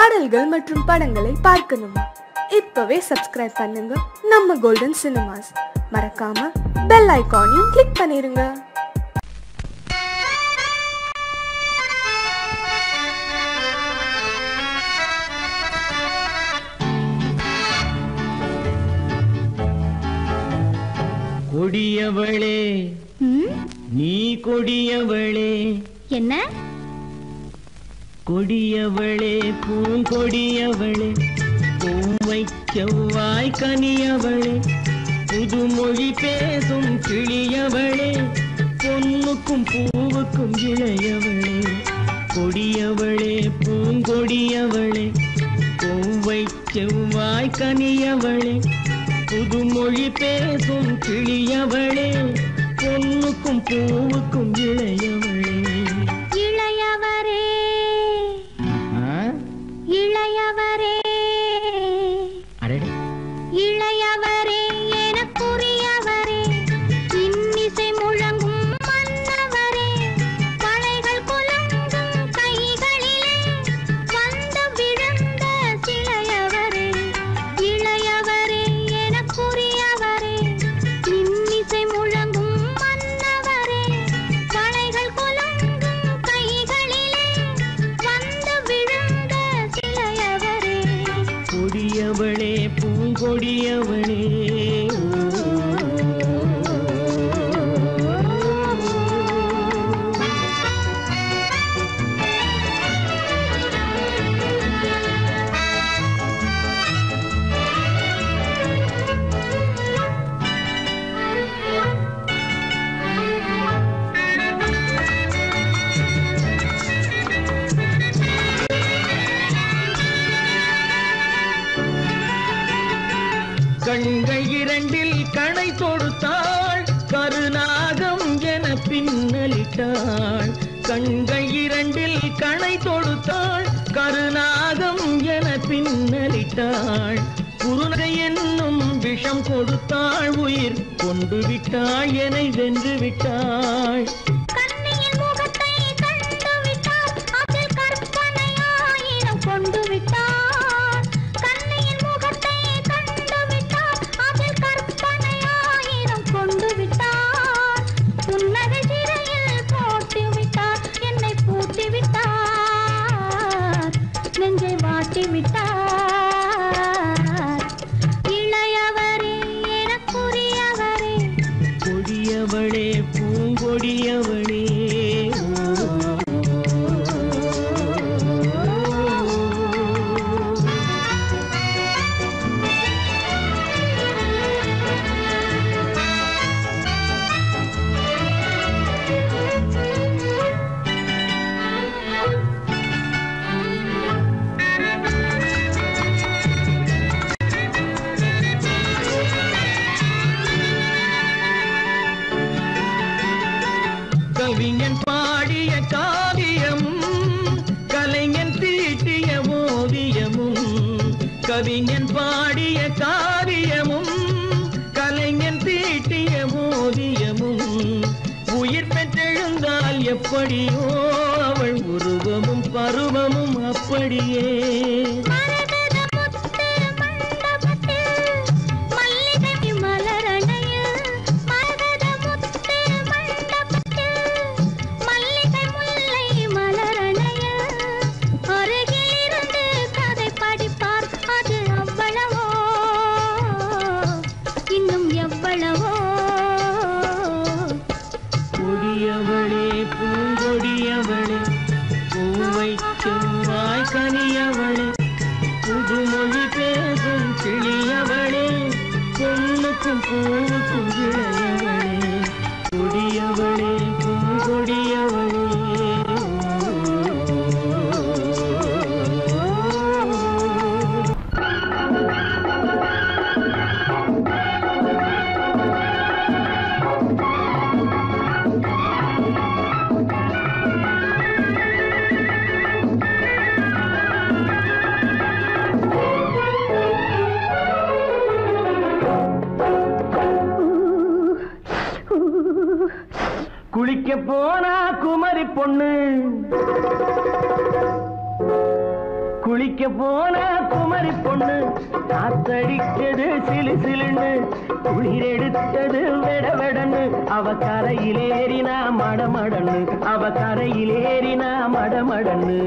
பாடல்கள் மற்றும் படங்களை பார்க்கணுமா? இப்பவே சப்ஸ்கிரைப் பண்ணுங்க நம்ம கோல்டன் சினிமாஸ். மறக்காம பெல் ஐகானையும் கிளிக் பண்ணிருங்க. கொடியவளே நீ கொடியவளே. என்ன கொடியவளே பூங்கொடியவளே, பூவை செவ்வாய் கனியவளே, புதுமொழி பேசும் கிளியவளே, பொன்னுக்கும் பூவுக்கும் இளையவளே. கொடியவளே பூங்கொடியவளே, பூவை செவ்வாய் கனியவளே, புதுமொழி பேசும் கிளியவளே, பொன்னுக்கும் பூவுக்கும் இளையவளே. இளையவரே இளையவரே இளையவரே எனக்குரியவரே, இன்னிசை முழங்கும் மன்னவரே, வளைகள் குலுங்கும் கைகளிலே வந்து விழுந்த சிலையவரே. இளையவரே எனக்குரியவரே, இன்னிசை முழங்கும் மன்னவரே, வளைகள் குலுங்கும் கைகளிலே வந்து விழுந்த சிலையவரே. கொடியவளே பூங்கொடியவளே. கண்கள் இரண்டில் கணை தொடுத்தாள், கருநாகம் என பின்னலிட்டாள். கண்கள் இரண்டில் கணை தொடுத்தாள், கருநாகம் என பின்னலிட்டாள். குருநகை என்னும் விஷம் கொடுத்தாள், உயிர் கொண்டு விட்டாள், என்னை வென்று விட்டாள். கண்ணியின் முகத்தை கண்டு விட்டார், அதில் கற்பனையாயிரம் கொண்டு விட்டார். கண்ணியின் முகத்தை கண்டு விட்டார், அதில் கற்பனையாயிரம் கொண்டு விட்டார். புன்னகை சிறையில் போட்டு விட்டார், என்னை பூட்டி விட்டார், நெஞ்சை வாட்டி விட்டார். இளையவரே எனக்குரியவரே, கொடியவளே பூங்கொடியவளே. கவிஞன் பாடிய காவியமும், கலைஞன் தீட்டிய ஓவியமும். கவிஞன் பாடிய காவியமும், கலைஞன் தீட்டிய ஓவியமும். உயிர் பெற்றெழுந்தால் எப்படியோ அவள் உருவமும் பருவமும் அப்படியே. மரகத முத்து மண்டபத்தில் மல்லிகை மலரணையில், மரகத முத்து மண்டபத்தில் மல்லிகை முல்லை மலரணையில், அருகில் இருந்து கதை படிப்பார், அது அவ்வளவோ இன்னும் எவ்வளவோ. கொடியவளே பூங்கொடியவளே, பூவை செவ்வாய் கனியவளே, புதுமொழி பேசும் கிளியவளே, பொன்னுக்கும் பூவுக்கும் இளையவளே. கொடியவளே பூங்கொடியவளே. குளிக்க போனா குமரி பொண்ணு, குளிக்க போன குமரி பொண்ணு காத்தடிச்சது சிலு சிலுன்னு குளிர் எடுத்தது வெடவெடன்னு அவ கரையிலேறினா மடமடன்னு அவ கரையிலேறினா மடமடன்னு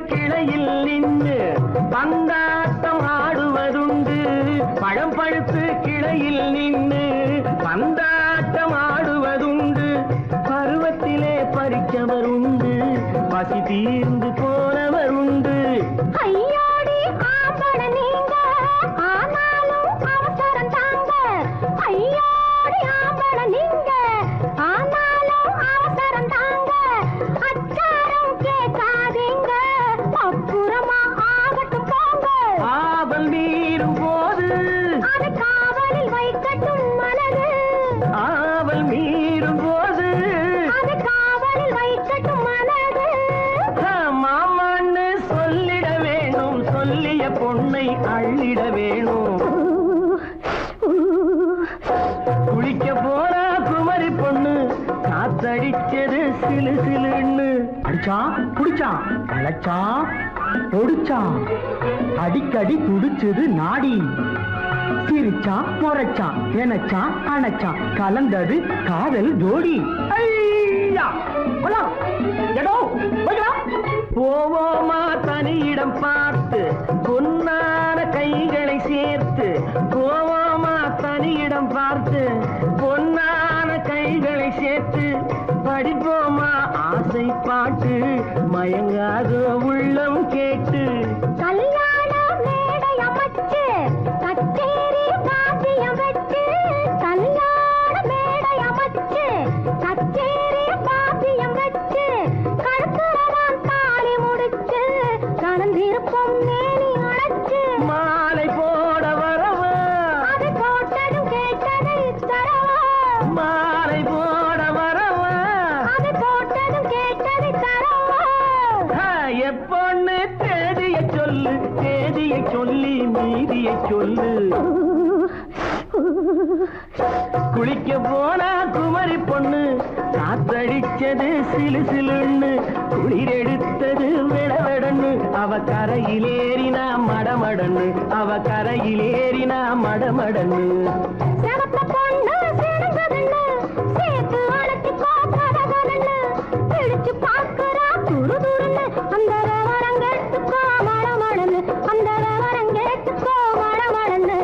கிளையில் நின்று பந்தாட்டம் ஆடுவதுண்டு பழம் பழுத்து கிளையில் நின்று பந்தாட்டம் ஆடுவதுண்டு பருவத்திலே பறிச்சவர் உண்டு பசி தீர்ந்து போனவர் உண்டு ஐயோடி ஆம்பட நீங்க ஆனாலும் அவசரம் தாங்க ஐயோடி ஆம்பட நீங்க ஆனாலும் அவசரம் தாங்க அச்சாரம் கேட்காதீங்க அப்புறமா ஆகட்டும் போங்க ஆவல் மீறும் போது அது காவலில் வைக்கட்டும் மனது ஆவல் மீறும் போது அது காவலில் வைக்கட்டும் மனது மாமான்னு சொல்லிட வேணும் சொல்லிய பொண்ணை அள்ளிட வேணும் குளிக்க போனா குமரி பொண்ணு காத்தடிச்சது சிலு சிலுன்னு அடிச்சான் குடிச்சான் அழைச்சான் பொடிச்சான் அடிக்கடி துடிச்சது நாடி சிரிச்சான் முறைச்சான் எனச்சான் அணைச்சான் கலந்தது காதல் ஜோடி போவோமா தனியிடம் பார்த்து பொன்னான கைகளை சேர்த்து போவோமா தனியிடம் பார்த்து பொன்னான கைகளை சேர்த்து படிப்போமா ஆசை பாட்டு மயங்காத உள்ளம் கேட்டு கல்யாண மேடை அமைச்சு கச்சேரி வாத்தியம் வச்சு கல்யாண மேடை அமைச்சு கச்சேரி வாத்தியம் வச்சு கழுத்துறவான் தாலி முடிச்சு கலந்திருப்போம் மேனி அழைச்சு மாலை போட வரவா அது போட்டதும் கேட்டதை தரவா மாலை போட வரவா அது போட்டதும் கேட்டதை தரவா எப்பொண்ணு தேதிய சொல்லு தேதியை சொல்லி மீதியை சொல்லு குளிக்க போனா குமரி பொண்ணு காத்தடிச்சது சிலு சிலுன்னு குளிர் எடுத்தது வெடவெடன்னு அவ கரையிலேறினா மடமடன்னு அவ கரையிலேறினா மடமடன்னு சிவத்த பொண்ணு சிறந்ததுன்னு சேர்த்து அழைச்சி பார்க்கறதுன்னு பிடிச்சு பார்க்கறா துரு துருன்னு அந்த விவரங்கெட்டுக்கோ மடமடன்னு அந்த விவரங்கெட்டுக்கோ மடமடன்னு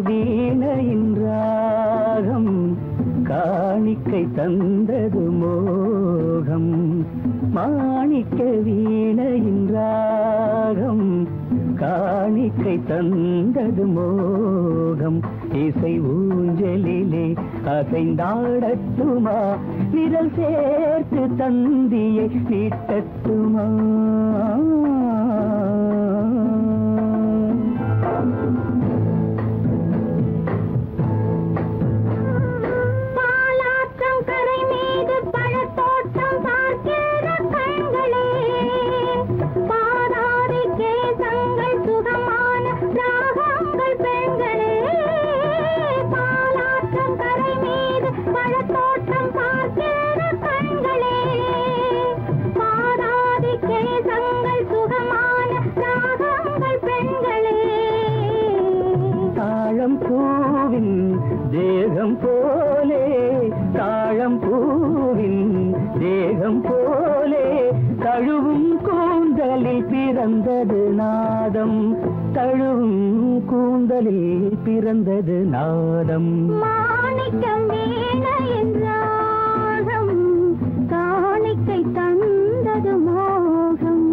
வீணையின் ராகம் காணிக்கை தந்தது மோகம் மாணிக்க வீணையின் ராகம் காணிக்கை தந்தது மோகம் இசை ஊஞ்சலிலே அசைந்தாடட்டுமா விரல் சேர்த்து தந்தியை நீட்டட்டுமா கரை மீது பழத்தோட்டம் பார்க்கிற கண்களே சுவாசங்கள் சுகமான ராகங்கள் பெண்களே. தாழம் பூவின் தேகம் போலே, தாழம் பூவின் தேகம் போலே, தழுவும் கூந்தலில் பிறந்தது நாதம், தழுவும் கூந்தலில் பிறந்தது நாதம். மாணிக்கம் வீணையின் ராகம் காணிக்கை தந்தது மோகம்.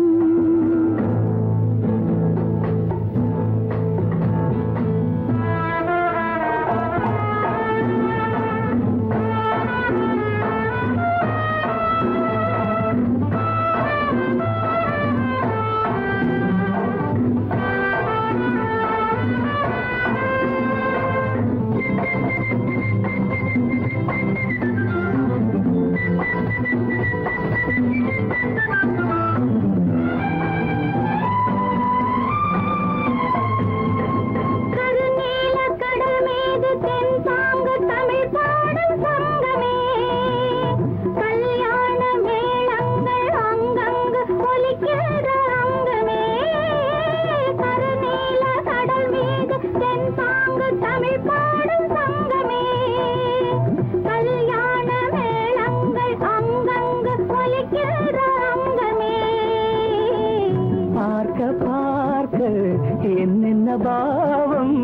என்னென்ன பாவம்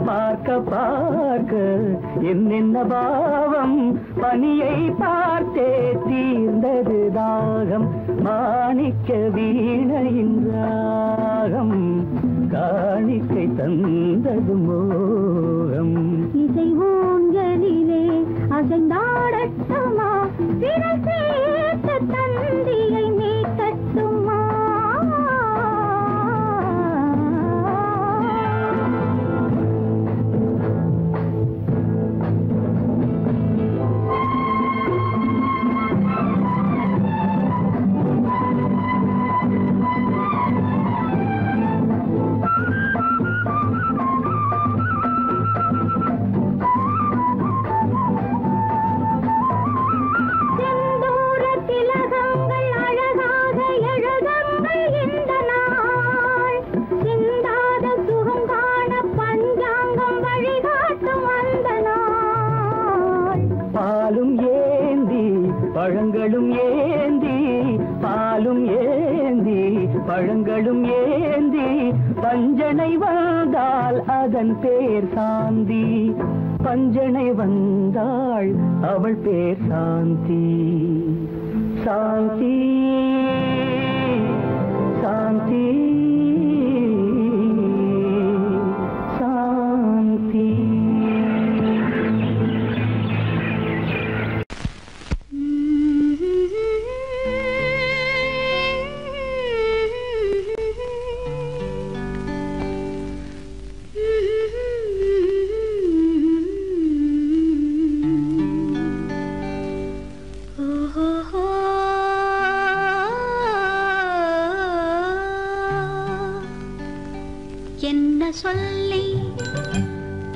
பார்க்க பார்க்க, என்னென்ன பாவம் பனியை பார்த்தே தீர்ந்தது தாகம். மாணிக்க வீணையின் ராகம் காணிக்கை தந்தது மோகம். இசை ஊஞ்சலிலே அசைந்தாடட்டுமா, விரல் சேர்த்த தந்தியை மீட்டட்டுமா. பழங்களும் ஏந்தி, பாலும் ஏந்தி, பழங்களும் ஏந்தி, பஞ்சனை வந்தாள் அதன் பேர் சாந்தி, பஞ்சனை வந்தாள் அவள் பேர் சாந்தி. சாந்தி சாந்தி சாந்தி. என்ன சொல்லி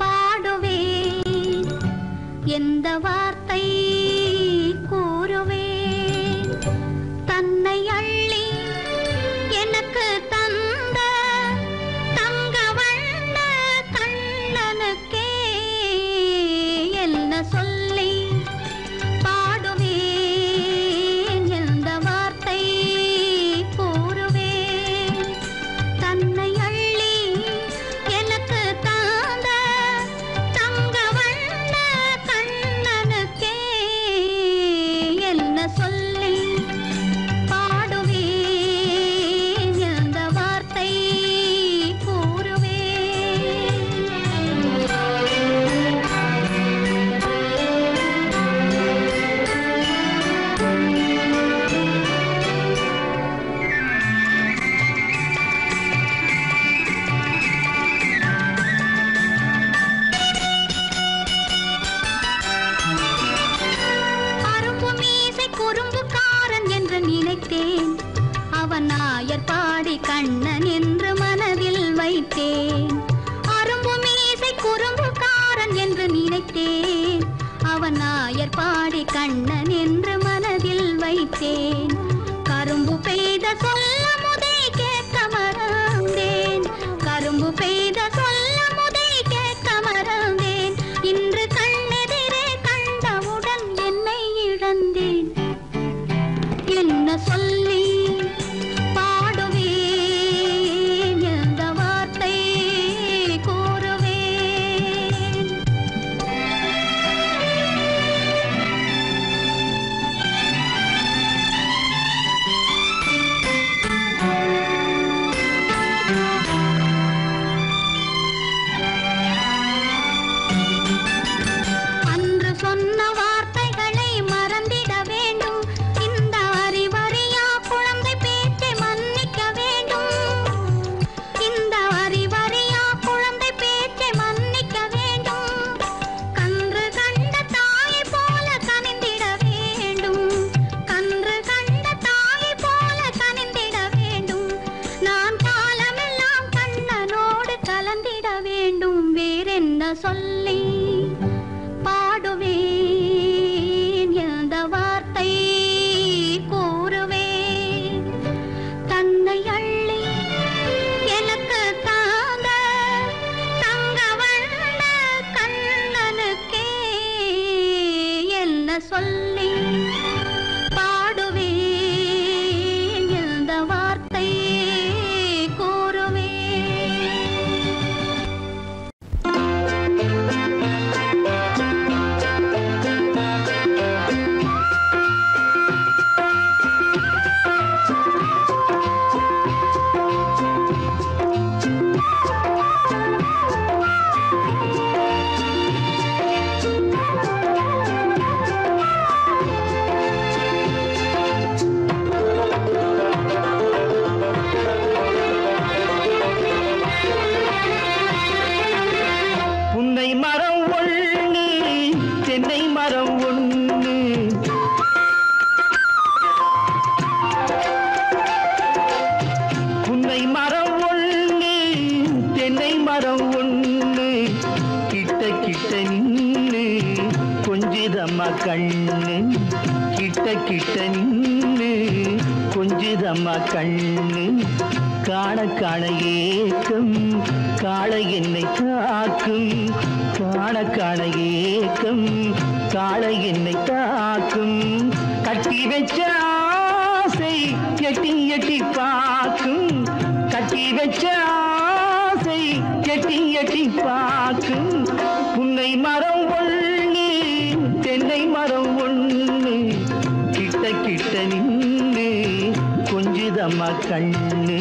பாடுவேன், எந்த வார்த்தை கூறுவேன், தன்னை அள்ளி எனக்கு தந்த தங்க வண்ண கண்ணனுக்கே என்ன சொல்லி பாடுவேன், எந்த வார்த்தை கூறுவேன், தன்னை எனக்கு தந்த தங்க வண்ண கண்ணனுக்கே கண்ணு கிட்ட கிட்ட நின்னு கொஞ்சுதம்மா கண்ணு காண காண ஏக்கம் காளை என்னை தாக்கும் காண காண ஏக்கம் காளை என்னை தாக்கும் கட்டி வச்ச ஆசை எட்டி எட்டி பார்க்கும் கட்டி வச்ச ஆசை எட்டி எட்டி பார்க்கும் புன்னை மரம் ஒண்ணு தென்னை மரம் ஒண்ணு கிட்ட கிட்ட நின்று கொஞ்சுதம்மா கண்ணு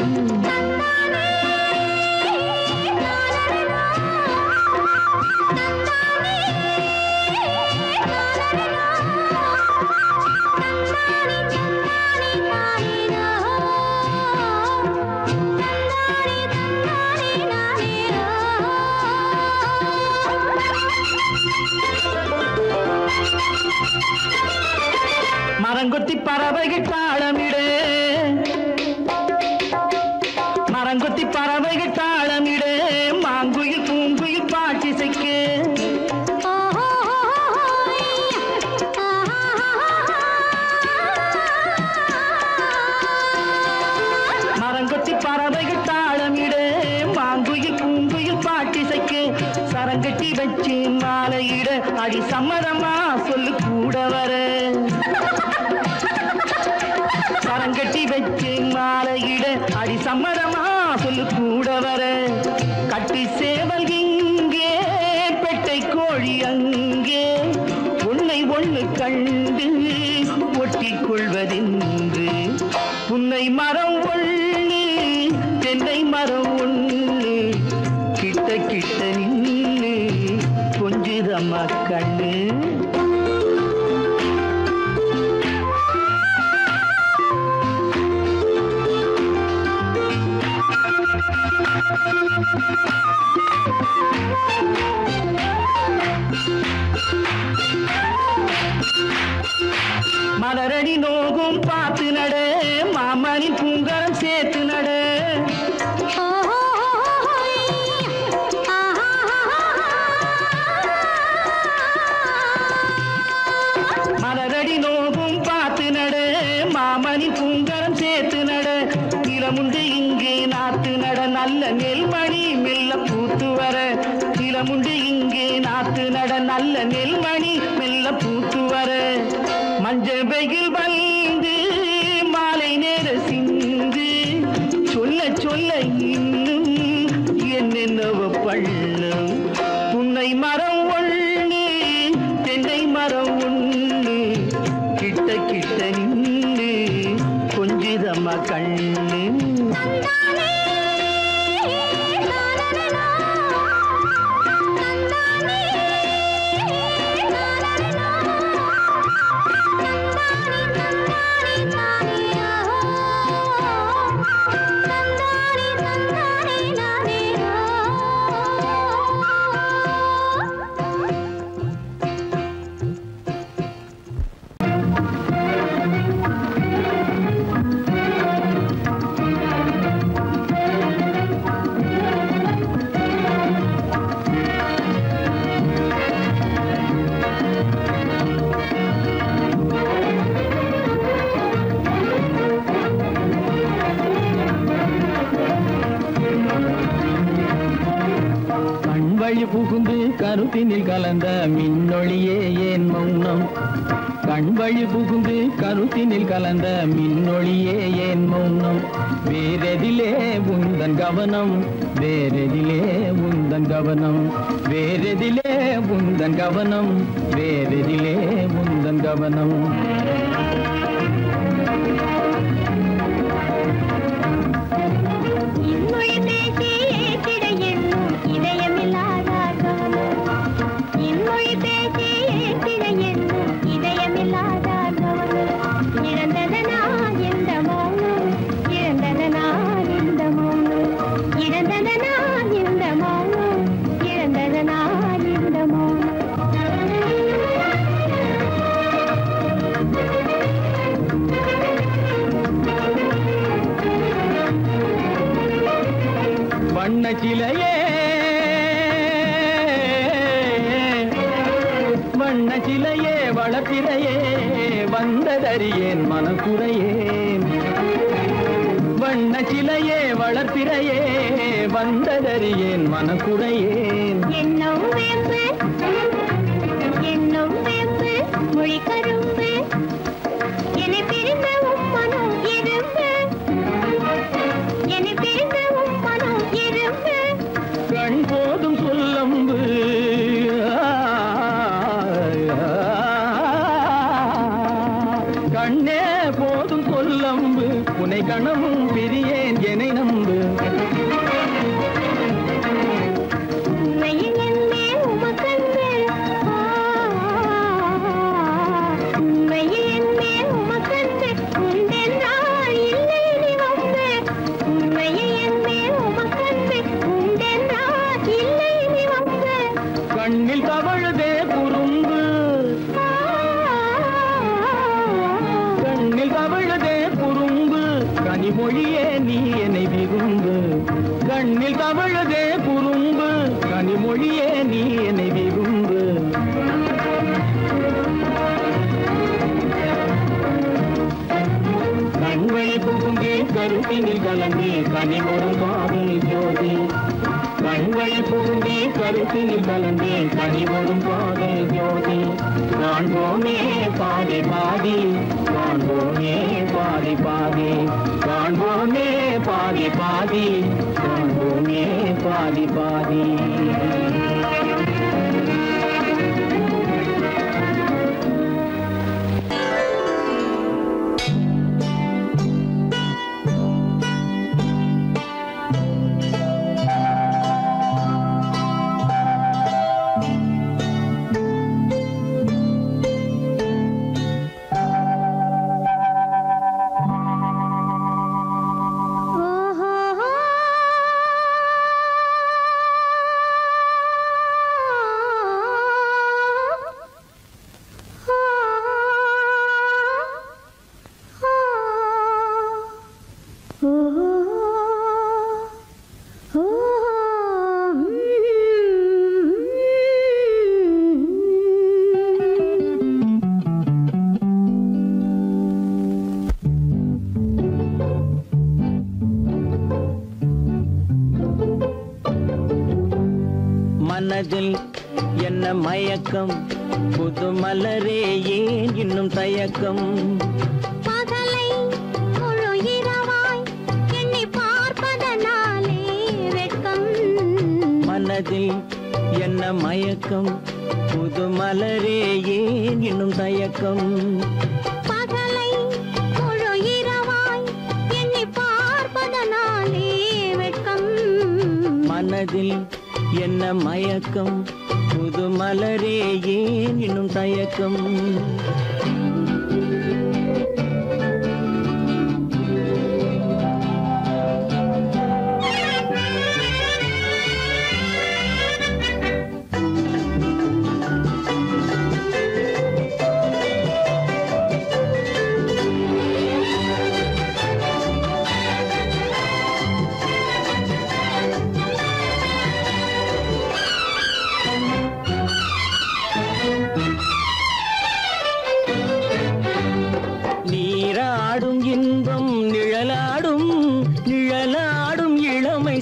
மரங்கொத்தி பறவைகள் தாளமிடு மரங்கொத்தி பறவைகள் தாளமிடு மாங்குயில் பூங்குயில் பாட்டிசைக்கு மரங்கொத்தி பறவைகள் தாளமிடு மாங்குயில் பூங்குயில் பாட்டிசைக்கு சரங்கட்டி வச்சு மாலையிட அடி சம்மதமா சொல்லு கூட வர சரங்கட்டி வச்சு மாலையிட அடி சம்மதமா சொல்லு கூட வர கட்டி சேவல் இங்கே பெட்டை கோழி அங்கே உன்னை ஒண்ணு கண்டு ஒட்டிக் கொள்வதென்று புன்னை மரம் ஒண்ணு தென்னை மரம் ஒண்ணு கிட்ட கிட்ட நின்று கொஞ்சுதம்மா கண்ணு மலரடி நோகும் பார்த்து நட மாமணி பூங்கரம் சேர்த்து நட மலரடி நோகும் பார்த்து நட மாமணி பூங்கரம் சேர்த்து நட நிலமுண்டு இங்கே நாத்து நட நல்ல நெல்மணி மெல்ல பூத்து வர நிலமுண்டு இங்கே நாத்து நட நல்ல நெல்மணி மெல்ல பூத்து வர மஞ்ச வெயில் வந்து மாலை நேர சிந்து சொல்ல சொல்ல இன்னும் என்னென்னவ பண்ணும் புன்னை மரம் ஒண்ணு தென்னை மரம் ஒண்ணு கிட்ட கிட்ட நின்று கொஞ்சுதம்மா கண்ணு புகுந்து கருத்தினில் கலந்த மின்னொளியே ஏன் மௌனம் கண்வழி புகுந்து கருத்தினில் கலந்த மின்னொளியே ஏன் மௌனம் வேறெதிலே உந்தன் கவனம் வேறெதிலே உந்தன் கவனம் வேறெதிலே உந்தன் கவனம் வேறெதிலே உந்தன் கவனம் வண்ண சிலையே வளர்ப்பிறையே வந்ததறியேன் மனக்குறையேன். வண்ண சிலையே வளர்ப்பிறையே வந்ததறியேன் மனக்குறையேன். என்னும் வேம்பு மொழி கரும்பு என்னை பிரிந்த உம்மனம் எறும்பு என்னை பிரிந்த உம்மனம் எறும்பு. கண் போதும் சொல்லம்பு கண்ணே போதும் சொல்லம்பு உனை கணமும் பிரியேன் என்னை நம்பு. உண்மையில் என்னே உமக்கன்று உண்மையில் என்னே உமக்கன்று உண்டென்றால் இல்லை நீ வம்பு. உண்மையில் என்னே உமக்கன்று உண்டென்றால் இல்லை நீ வம்பு. கண்ணில் தவழுதே குறும்பு கண்ணில் தவழுதே குறும்பு கனிமொழியே நீ என்னை விரும்பு. கண்ணில் தவழுதே குறும்பு கனிமொழியே நீ என்னை விரும்பு. கண்வழி புகுந்தே கருத்தினில் கலந்தே கனிமொரு காதல் ஜோதி. கண்வழி புகுந்தே கருத்தினில் கலந்தே கனிமொரு காதல் ஜோதி. காண்போமே பாதி பாதி காண்போமே பாதி பாதி காண்போமே பாதி பாதி காண்போமே பாதி பாதி. மனதில் என்ன மயக்கம் புது மலரே ஏன் இன்னும் தயக்கம். பகலை முழு இரவாய் எண்ணி பார்ப்பதனாலே வெட்கம். மனதில் என்ன மயக்கம் புது மலரே ஏன் இன்னும் தயக்கம். பகலை முழு இரவாய் எண்ணி பார்ப்பதனாலே வெட்கம். மனதில் என்ன மயக்கம் புது மலரே ஏன் இன்னும் தயக்கம்.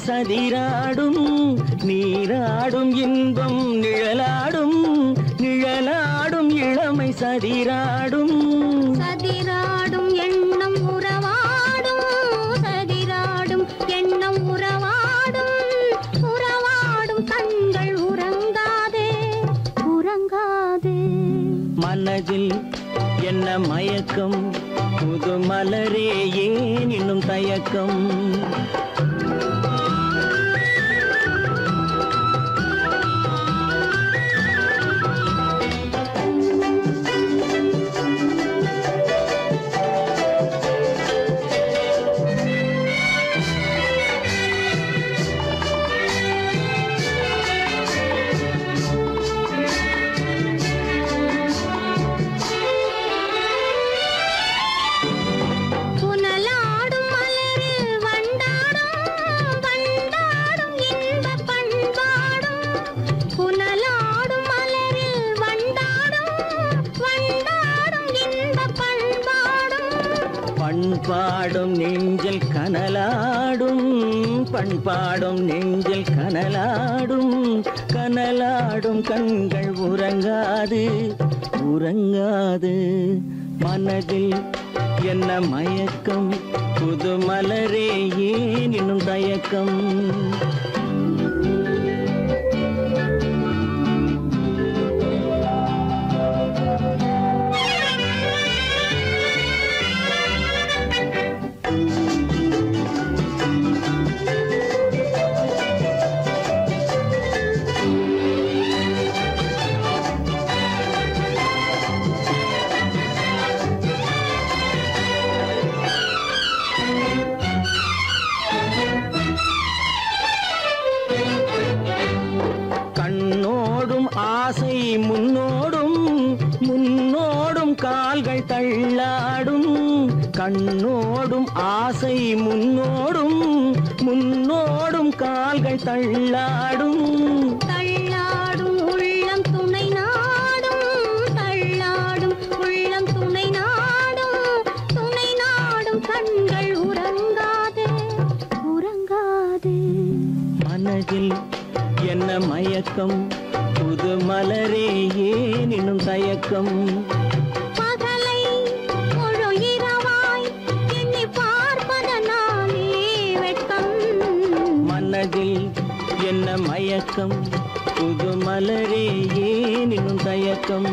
சதிராடும் நீராடும் இன்பம் நிழலாடும் நிழலாடும் இளமை சதிராடும். சதிராடும் எண்ணம் உறவாடும் சதிராடும் எண்ணம் உறவாடும் உறவாடும் கண்கள் உறங்காதே உறங்காதே. மனதில் என்ன மயக்கம் புது மலரே ஏன் இன்னும் தயக்கம். புனலாடும் மலரில் வண்டாடும் பண்பாடும் நெஞ்சில் கனலாடும் பண்பாடும் நெஞ்சில் கனலாடும் கனலாடும் கண்கள் உறங்காது உறங்காது மனதில் என்ன மயக்கம் புது மலரே ஏன் இன்னும் தயக்கம் ஆசை முன்னோடும் முன்னோடும் கால்கள் தள்ளாடும் கண்ணோடும் ஆசை முன்னோடும் முன்னோடும் கால்கள் தள்ளாடும் தள்ளாடும் உள்ளம் துணை நாடும் தள்ளாடும் உள்ளம் துணை நாடும் கண்கள் உறங்காது உறங்காது மனதில் என்ன மயக்கம் புது மலரே ஏன் இன்னும் தயக்கம் பகலை முழு இரவாய் எண்ணி பார்ப்பதனாலே வெட்கம் மனதில் என்ன மயக்கம் புது மலரே ஏன் இன்னும் தயக்கம்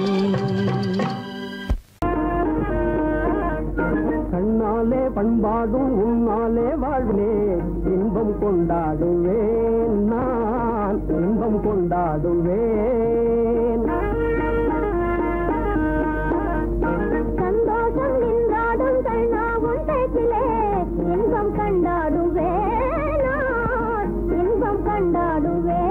கண்ணாலே பண்பாடும் உன்னாலே வாழ்விலே இன்பம் கொண்டாடுவேன் நான் இன்பம் கொண்டாடுவேன் சந்தோஷம் நின்றாடும் கண்ணாவும் பேச்சிலே இன்பம் கண்டாடுவேன் நான் இன்பம் கண்டாடுவேன்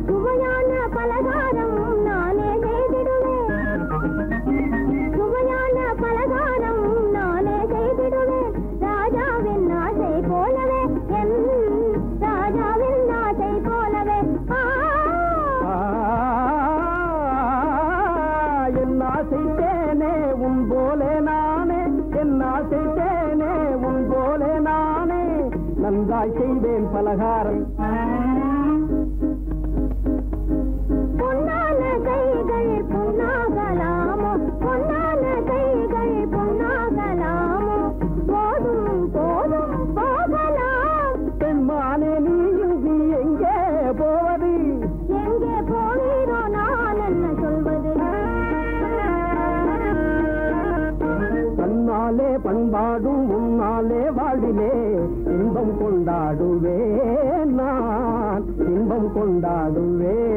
சுவையான பலகாரம் நானே செய்திடுவேன் சுவையான பலகாரம் நானே செய்திடுவேன் ராஜாவின் ஆசை போலவே என் ராஜாவின் ஆசை போலவே என் ஆசை தேனே உன் போலே நானே என் ஆசை தேனே உன் போலே நானே நன்றாய் செய்வேன் பலகாரம் பொன்னான கைகள் பொன்னாகலாமோ பொன்னான கைகள் பொன்னாகலாமோ போதும் போதும் போகலாம் பெண்மானே நீ எங்கே போவது எங்கே போகிறோ நான் என்ன சொல்வது தன்னாலே பண்பாடும் உன்னாலே வாழ்விலே இன்பம் கொண்டாடுவேன் நான் இன்பம் கொண்டாடுவேன்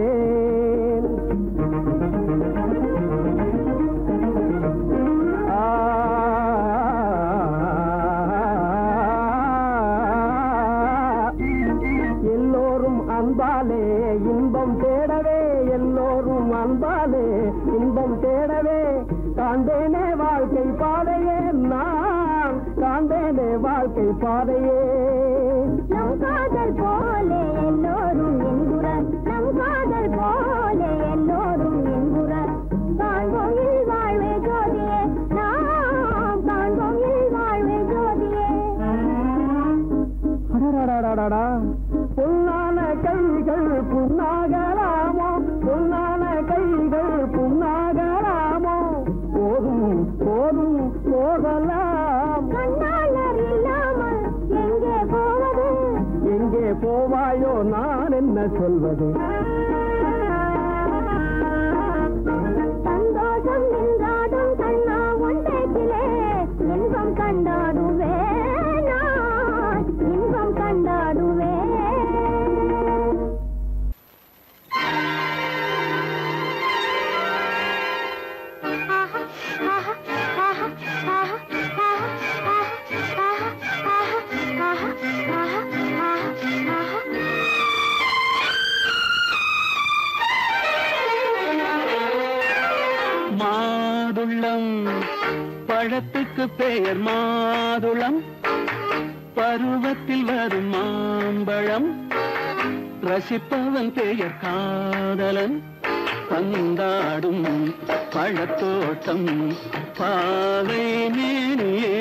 எல்லோரும் அன்பாலே இன்பம் தேடவே எல்லோரும் அன்பாலே இன்பம் தேடவே காண்டேனே வாழ்க்கை பாதையே நான் காண்டேனே வாழ்க்கை பாதையே நம் காதல் போலே எல்லோரும் என்குறார் நம் காதல் போலே எல்லோரும் என்குறார் காண்போம் வாழ்வே ஜோதியே நாம் காண்போம் வாழ்வே ஜோதியே பொன்னான கைகள் புண்ணாகலாமோ பொன்னான கைகள் புண்ணாகலாமோ போதும் போதும் போகலாம் கண்ணாளர் இல்லாமல் எங்கே போவது எங்கே போவாயோ நான் என்ன சொல்வது சந்தோஷம் நின்றாடும் கண்ணா உன் பேச்சிலே இன்பம் கண்டாடுவேன் நான் இன்பம் கண்டாடுவேன் மாதுளம் பழத்துக்கு பெயர் மாதுளம் பருவத்தில் வரும் மாம்பழம் ரசிப்பவன் பெயர் காதலன் பந்தாடும் பழத்தோட்டம் பாவை மேனியே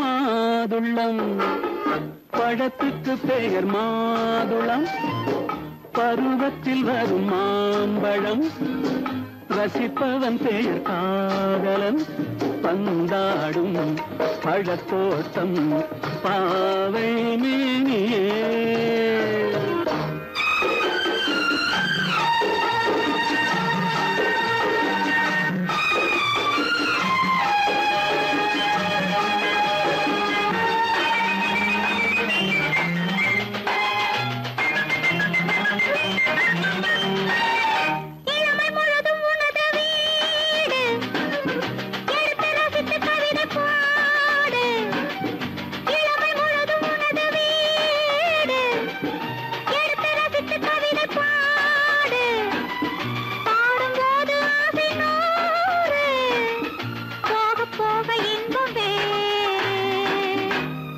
மாதுளம் பழத்துக்கு பெயர் மாதுளம் பருவத்தில் வரும் மாம்பழம் ரசிப்பவன் பெயர் காதலன் பந்தாடும் பழத்தோட்டம் பாவை மேனியே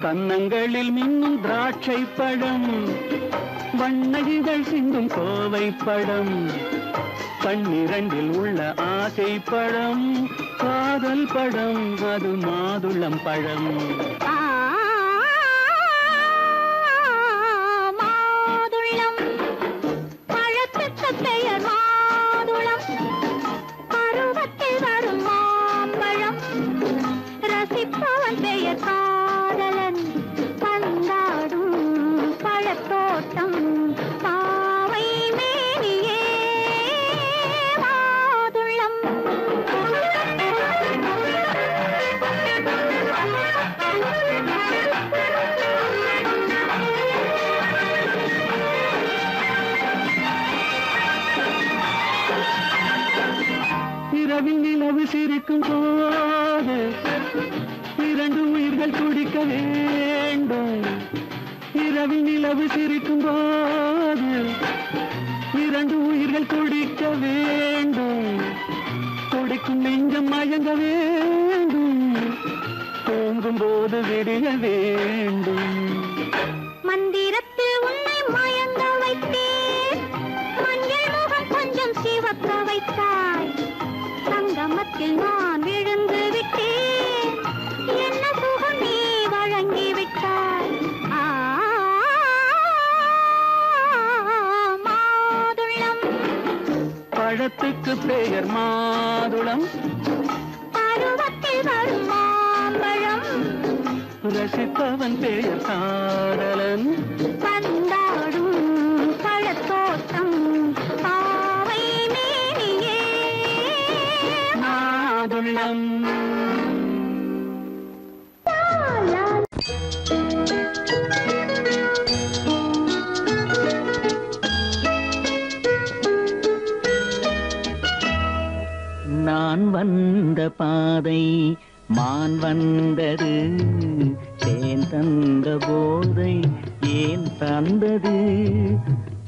கன்னங்களில் மின்னும் திராட்சை பழம் வண்ணகிகள் சிந்தும் கோவை பழம் கண்ணிரண்டில் உள்ள ஆசை பழம் காதல் பழம் அது மாதுளம் பழம் மாதுளம் பழத்துக்கு பெயர் மாதுளம் பருவத்தில் வரும் மாம்பழம் ரசிப்பவன் பெயர் காதலன் பந்தாடும் பழத்தோட்டம் பாவை மேனியே மாதுளம் இரவில் நிலவு சிரிக்கும் போது இரண்டு உயிர்கள் துடிக்க வேண்டும் இரவில் நிலவு சிரிக்கும் போது இரண்டு உயிர்கள் துடிக்க வேண்டும் துடிக்கும் நெஞ்சம் மயங்க வேண்டும் தூங்கும் போது விடிய வேண்டும் மந்திரத்தில் உன்னை மயங்க வைத்தேன் மஞ்சள் முகம் கொஞ்சம் சிவக்க வைத்தாய் சங்கமத்தில் நான் விழுந்து விட்டேன் என்ன சுகம் நீ வழங்கி விட்டாய் மாதுளம் பழத்துக்கு பெயர் மாதுளம் பருவத்தில் வரும் மாம்பழம் ரசிப்பவன் பெயர் காதலன் பந்தாடும் பழத்தோட்டம் பாவை மேனியே மாதுளம் நான் வந்த பாதை மான் வந்தது தேன் தந்த போதை ஏன் தந்தது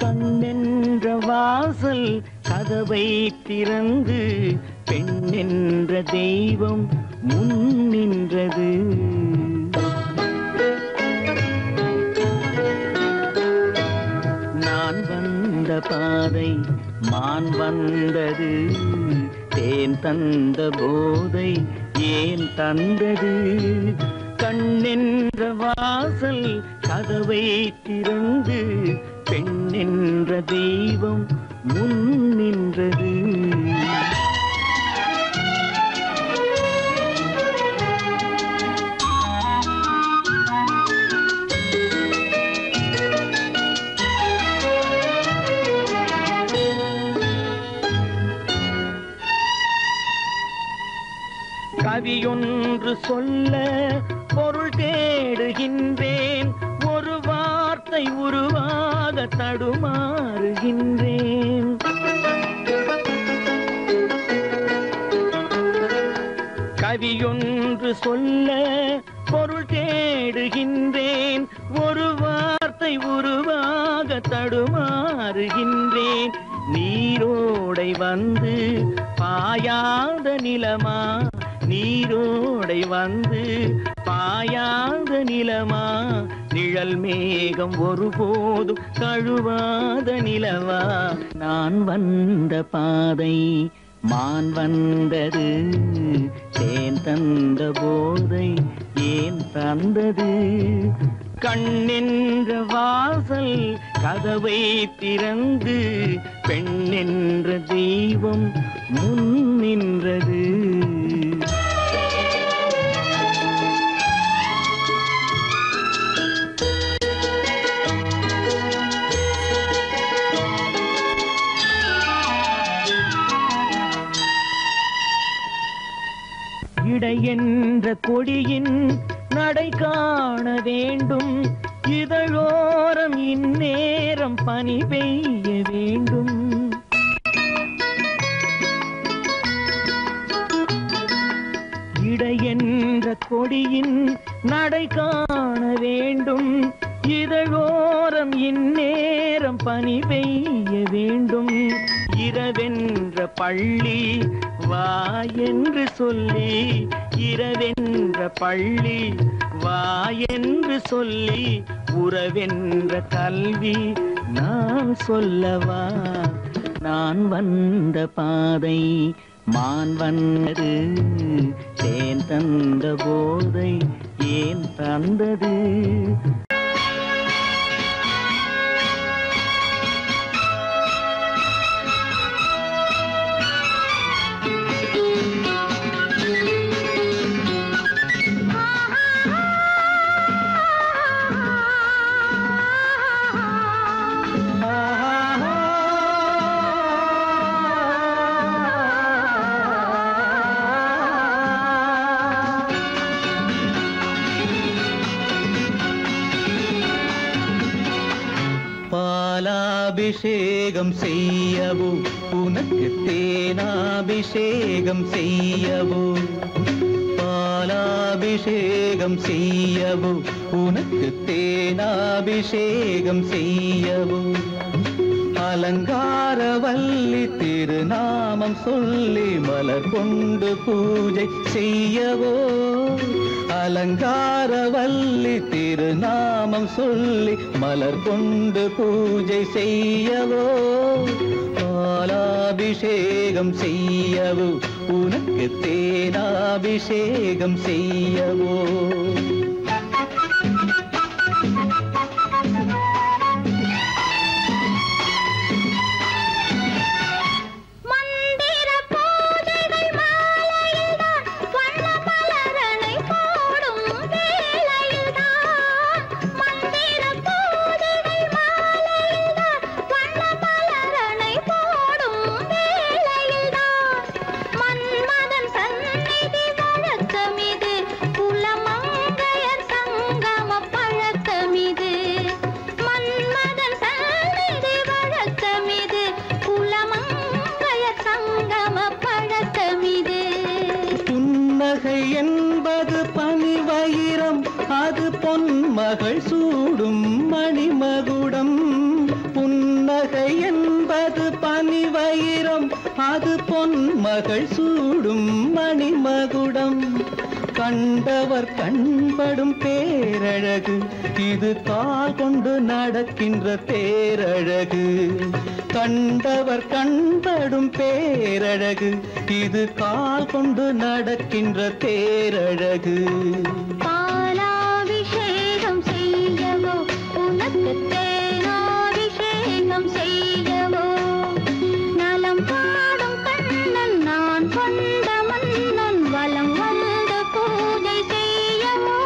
கண்ணென்ற வாசல் கதவை திறந்து பெண் என்ற தெய்வம் முன் நின்றது நான் வந்த பாதை மான் வந்தது தேன் தந்த போதை ஏன் தந்தது கண்ணென்ற வாசல் கதவை திறந்து பெண் என்ற தெய்வம் முன் நின்றது கவியொன்று சொல்ல பொருள் தேடுகின்றேன் ஒரு வார்த்தை உருவாக தடுமாறுகின்றேன் கவியொன்று சொல்ல பொருள் தேடுகின்றேன் ஒரு வார்த்தை உருவாக தடுமாறுகின்றேன் நீரோடை வந்து பாயாத நிலமா நீரோடை வந்து மாயாத நிலமா நிழல் மேகம் ஒருபோதும் தழுவாத நிலவா நான் வந்த பாதை மான் வந்தது தேன் தந்த போதை ஏன் தந்தது கண்ணென்ற வாசல் கதவை திறந்து பெண்ணென்ற தெய்வம் முன் நின்றது இடை என்ற கொடியின் நடை காண வேண்டும் இதழோரம் இந்நேரம் பனி பெய்ய வேண்டும் இடை என்ற கொடியின் நடை காண வேண்டும் இதழோரம் இந்நேரம் பனி பெய்ய வேண்டும் இரவென்ற பள்ளி வா என்று சொல்லி இரவென்ற பள்ளி வா என்று சொல்லி உறவென்ற கல்வி நான் சொல்லவா நான் வந்த பாதை மான் வந்தது தேன் தந்த போதை ஏன் தந்தது பாலாபிஷேகம் செய்யவோ உனக்கு தேனாபிஷேகம் செய்யவோ பாலாபிஷேகம் செய்யவோ உனக்கு தேனாபிஷேகம் செய்யவோ அலங்காரவல்லி திருநாமம் சொல்லி மலர் கொண்டு பூஜை செய்யவோ அலங்காரவல்லி திருநாமம் சொல்லி மலர் கொண்டு பூஜை செய்யவோ பாலாபிஷேகம் செய்யவோ உனக்கு தேனாபிஷேகம் செய்யவோ என்பது பனிவயிரம் அது பொன்மகள் சூடும் மணிமகுடம் புன்னகை என்பது பனிவயிரம் அது பொன்மகள் சூடும் மணிமகுடம் கண்டவர் கண்படும் பேரழகு இது கால் கொண்டு நடக்கின்ற தேரழகு கண்டவர் கண்படும் பேரழகு இது கால் கொண்டு நடக்கின்ற தேரழகு பாலாபிஷேகம் செய்யவோ உனக்கு தேனாபிஷேகம் செய்யவோ நலம் பாடும் கண்ணன் நான் கொண்ட மன்னன் வலம் வந்து பூஜை செய்யவோ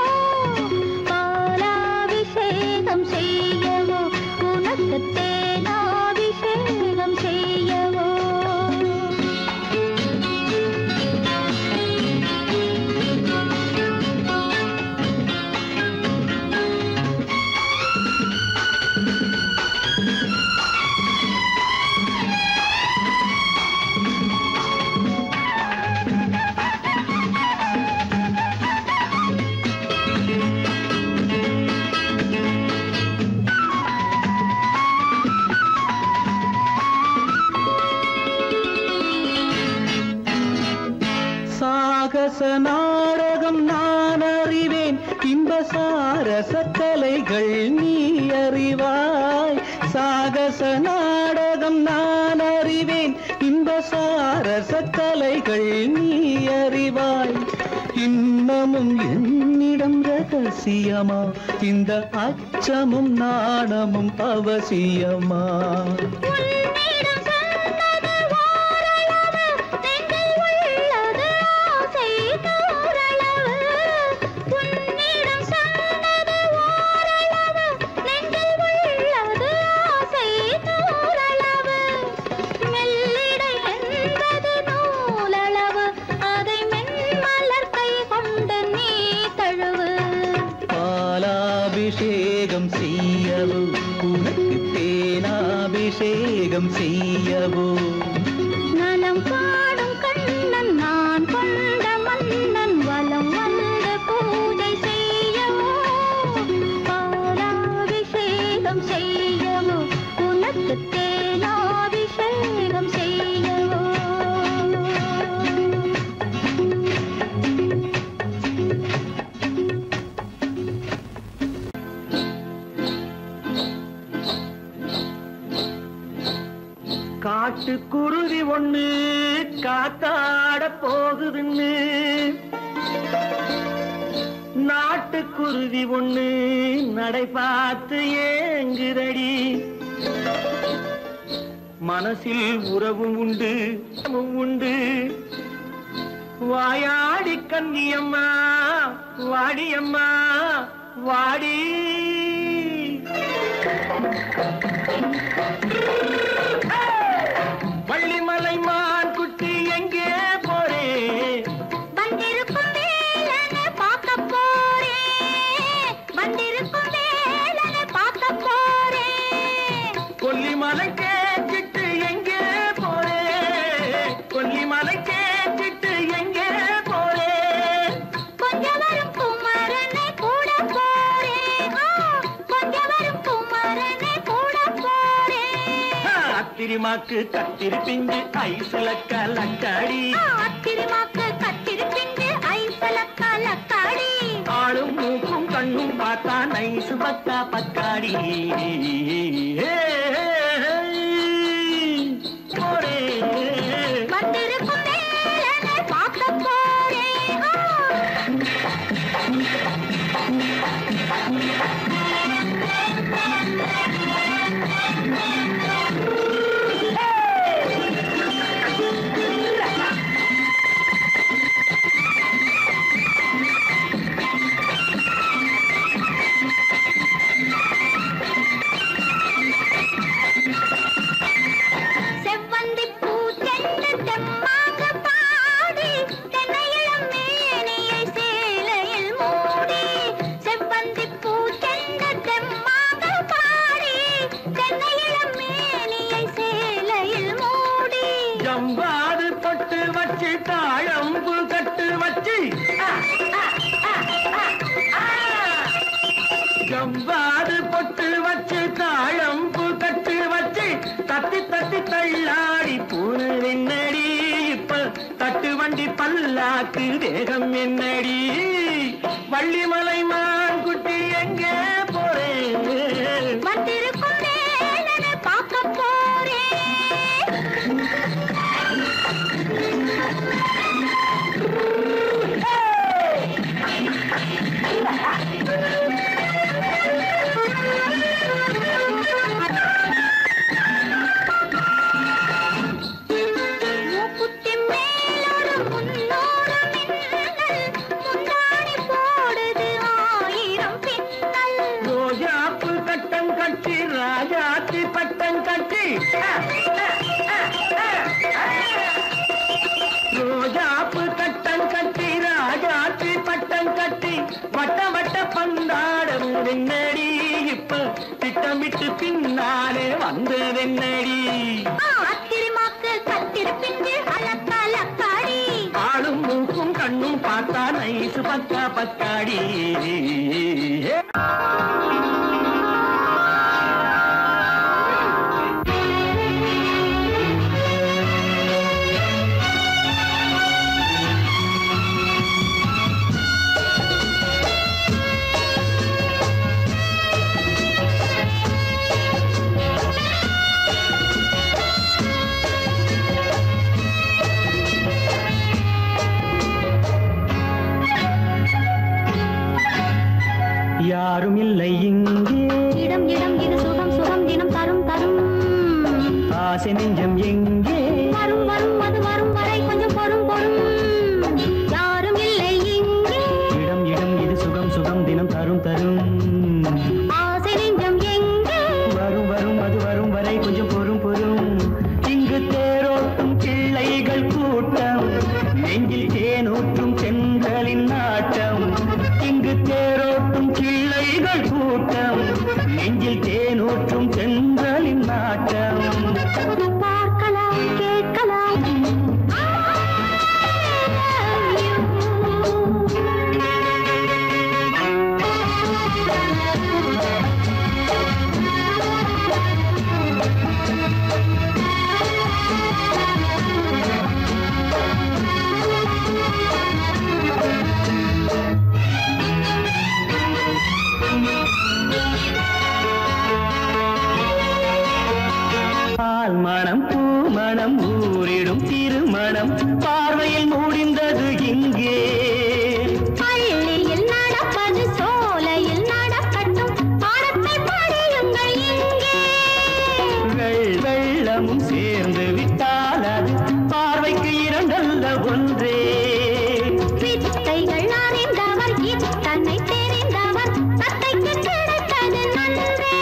பாலாபிஷேகம் செய்யவோ உனக்கு தேனாபிஷேகம் செய்யவோ சாகச நாடகம் நான் அறிவேன் சாரச கலைகள் நீ அறிவாய், சாகச நாடகம் நான் அறிவேன், இந்த சாரச கலைகள் நீ அறிவாய். இன்னமும் என்னிடம் ரகசியமா, இந்த அச்சமும் நாணமும் அவசியமா? அபிஷேகம் செய்யவோ, உனக்கு தேனாபிஷேகம் செய்யவோ, நலம் பாடும் கண்ணன் நான் கொண்ட மன்னன் வலம் வந்து பூஜை செய்யவோ, பாலாபிஷேகம் செய்யவோ, உனக்கு தேனாபிஷேகம் செய்யவோ. காட்டுக்குருவி ஒண்ணு காத்தாட போகுதுன்னு, நாட்டுக்குருவி ஒண்ணு நடை பார்த்து ஏங்குதடி. மனசில் உறவும் உண்டு உண்டு, வாயாடி கன்னியம்மா வாடியம்மா வாடி. வள்ளிமலை மான் குட்டி எங்கே போறே? வந்திருக்கும் வேலனை பார்க்க போறேன், வந்திருக்கும் வேலனை பார்க்க போறேன். கொல்லிமலை கேட்டுட்டு எங்கே போறே? கொல்லிமலை கேட்டுட்டு எங்கே போறே? கொஞ்சம் வரும் குமரனை கூட போறேன், கொஞ்சம் வரும் குமரனை கூட போறேன். அத்திரிமாக்கு கத்திரி பிஞ்சு ஐசுல கலக்காடி, அத்திரிமாக்கு கத்திரி பிஞ்சு ஐசுல கலக்காடி. ஆளும் மூக்கும் கண்ணும் பார்த்தா நைசு பக்கா பக்காடி. போரே வந்திருக்கும் வேலனை பார்க்க போறேன். செவ்வந்தி பூ தென்று தெம்மாக பாடி, தென்னையிளம் மேனியை சேலையில் மூடி. செவ்வந்தி பூ தென்று தெம்மாக பாடி, தென்னையிளம் மேனியை சேலையில் மூடி. ஜம்பாது பொட்டு வச்சு தாழம்பு கட்டு வச்சு, ஜம்பாது பொட்டு வச்சு தாழம்பு கட்டு வச்சு, தட்டி தட்டி தள்ளாடி பூனு என்னடி. இப்ப தட்டு வண்டி பல்லாக்கு தேகம் என்னடி. வள்ளிமலை மான் குட்டி எங்கே போறேன்? வந்திருக்கும் வேலனை பார்க்க போறேன். மூக்குத்தி மேலோடு முன்னோடு மின்னல், முந்தாணி போடுது ஆயிரம் பின்னல். ரோஜாப்பு கட்டம் கட்டி ராஜாத்தி பட்டம் கட்டி, ரோஜாப்பு கட்டம் கட்டி ராஜாத்தி பட்டம் கட்டி, வட்ட வட்ட பந்தாடம் என்னடி. இப்ப திட்டமிட்டு பின்னாலே வந்ததென்னடி. அத்திரிமாக்கு கத்திரி பிஞ்சு அலக்காடி. ஆளும் மூக்கும் கண்ணும் பார்த்தா நைசு பக்கா பக்காடி. நெஞ்சம் எங்கே வரும் வரும் அது வரும் வரை கொஞ்சம் பொறும் பொறும் யாரும் இல்லை இங்கே இடம் இடம் இது சுகம் சுகம் தினம் தரும் தரும் ஆசை நெஞ்சம் எங்கே வரும் வரும் அது வரும் வரை கொஞ்சம் பொறும் பொறும் இங்கு தேரோட்டும் கிள்ளைகள் கூட்டம் நெஞ்சில் தேனூற்றும் தென்றலின் நாட்டம் இங்கு தேரோட்டும் கிள்ளைகள் கூட்டம் நெஞ்சில் தேனூற்றும் தென்றலின் நாட்டம் பார்க்கலாம் கேட்கலாம் பால் மணம் பூ மணம் ஊரிடும் திருமணம் பார்வையில் முடிந்தது இங்கே பள்ளியில் நடப்பது சோலையில் நடக்கட்டும் பாடத்தை படியுங்கள் இங்கே வெள்ளமும் சேர்ந்து விட்டால் அது பார்வைக்கு இரண்டல்ல ஒன்றே வித்தைகள் அறிந்தவர் இத்தனை தெரிந்தவர் தத்தைக்கு கிடைத்தது நன்றே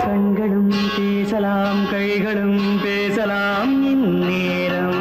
கண்களும் பேசலாம் கைகளும் பேசலாம் இந்நேரம்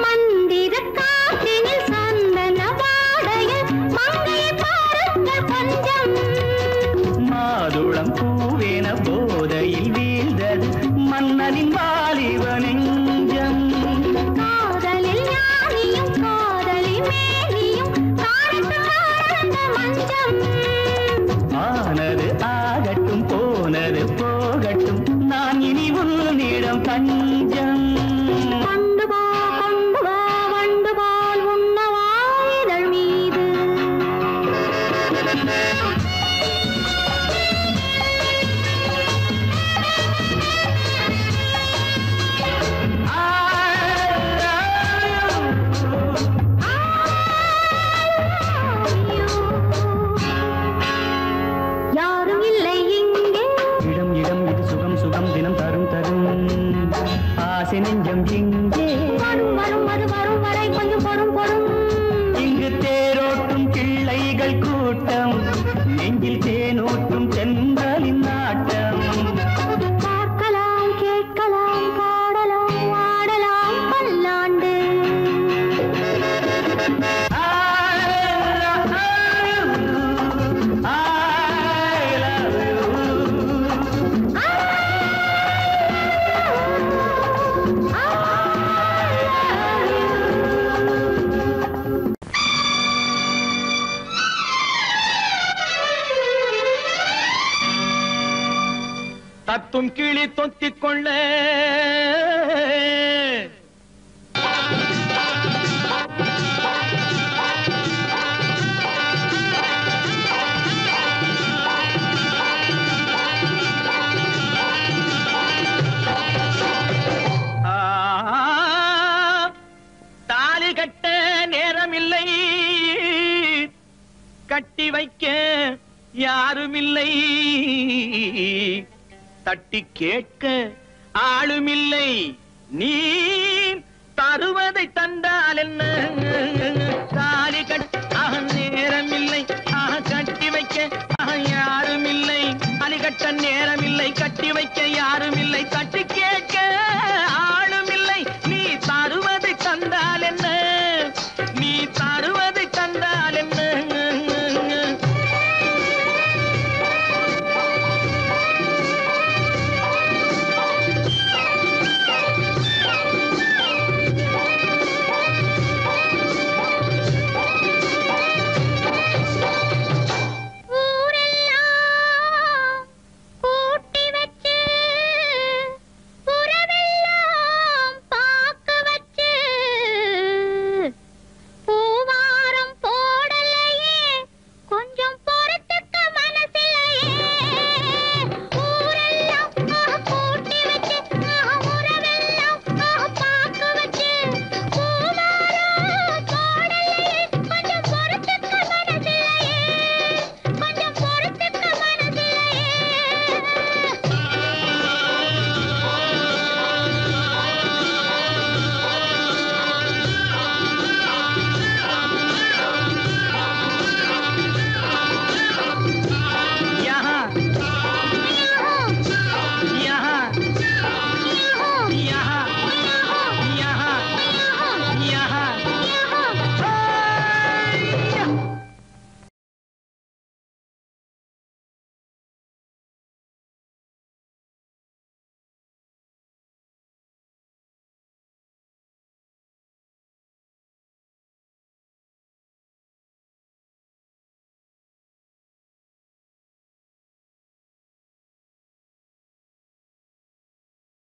மந்திர காற்றினில் சந்தன வாடையில் மங்கையை பாருங்கள் கொஞ்சம் மாதுளம் பூவேன போதையில் வீழ்ந்தது மன்னனின் வாலிப நெஞ்சம் காதலில் ஞானியும் காதலி மேனியும் காணட்டும் ஆனந்த மஞ்சம் ஆனது ஆகட்டும் போனது போகட்டும் நான் இனி உன்னிடம் பஞ்சம் கொண்டு வா வண்டு போல் உண்ணவா இதழ் மீது யாரும் இல்லை இங்கே இடம் இடம் இது சுகம் சுகம் தினம் தரும் தரும் ஆசை நெஞ்சம் எங்கே வரும் வரும் அது வரும் வரை கொஞ்சம் பொறும் பொறும் இங்கு தேரோட்டும் கிள்ளைகள் கூட்டம் நெஞ்சில் தேனூற்றும் தென்றலின் நாட்டம் பார்க்கலாம் கேட்கலாம் பாடலாம் ஆடலாம் பல்லாண்டு தத்தும் கிளி தொத்திக் கொள்ள தாலி கட்ட நேரமில்லை கட்டி வைக்க யாருமில்லை தட்டி கேட்க ஆளுமில்லை நீ தருவதை தந்தால் என்ன தாலி கட்ட நேரமில்லை கட்டி வைக்க யாருமில்லை தாலி கட்ட நேரமில்லை கட்டி வைக்க யாருமில்லை தட்டி கேட்க